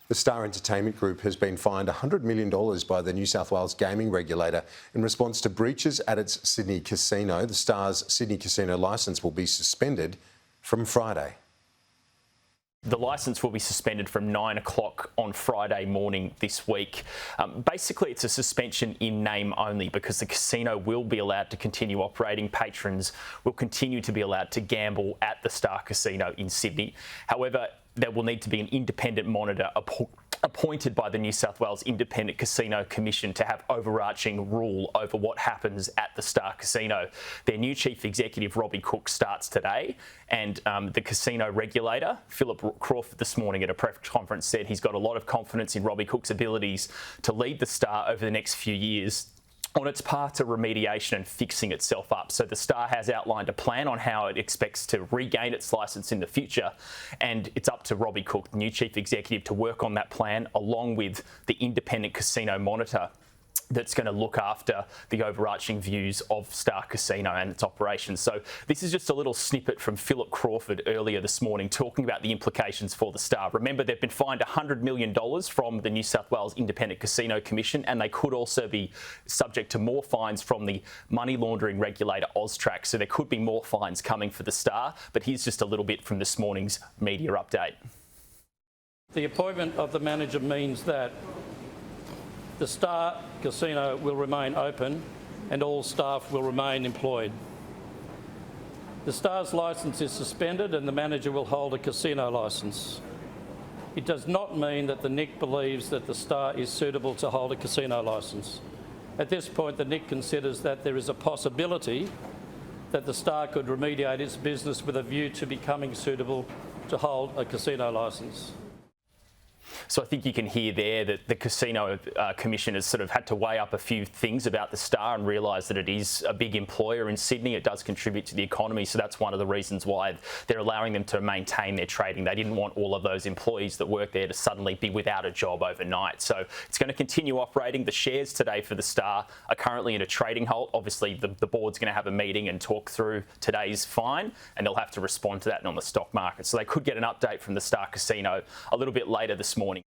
The Star Entertainment Group has been fined $100 million by the New South Wales gaming regulator in response to breaches at its Sydney casino. The Star's Sydney casino licence will be suspended from Friday. The licence will be suspended from 9 o'clock on Friday morning this week. Basically, it's a suspension in name only because the casino will be allowed to continue operating. Patrons will continue to be allowed to gamble at the Star Casino in Sydney. However, there will need to be an independent monitor appointed by the New South Wales Independent Casino Commission to have overarching rule over what happens at the Star Casino. Their new Chief Executive, Robbie Cook, starts today, and the casino regulator, Philip Crawford, this morning at a press conference said he's got a lot of confidence in Robbie Cook's abilities to lead the Star over the next few years on its path to remediation and fixing itself up. So the Star has outlined a plan on how it expects to regain its licence in the future, and it's up to Robbie Cook, the new Chief Executive, to work on that plan along with the independent casino monitor that's going to look after the overarching views of Star Casino and its operations. So this is just a little snippet from Philip Crawford earlier this morning talking about the implications for the Star. Remember, they've been fined $100 million from the New South Wales Independent Casino Commission, and they could also be subject to more fines from the money laundering regulator AUSTRAC. So there could be more fines coming for the Star, but here's just a little bit from this morning's media update. The appointment of the manager means that the Star Casino will remain open and all staff will remain employed. The Star's licence is suspended and the manager will hold a casino licence. It does not mean that the NIC believes that the Star is suitable to hold a casino licence. At this point, the NIC considers that there is a possibility that the Star could remediate its business with a view to becoming suitable to hold a casino licence. So I think you can hear there that the Casino Commission has sort of had to weigh up a few things about the Star and realise that it is a big employer in Sydney. It does contribute to the economy, so that's one of the reasons why they're allowing them to maintain their trading. They didn't want all of those employees that work there to suddenly be without a job overnight. So it's going to continue operating. The shares today for the Star are currently in a trading halt. Obviously, the board's going to have a meeting and talk through today's fine, and they'll have to respond to that on the stock market. So they could get an update from the Star Casino a little bit later this morning.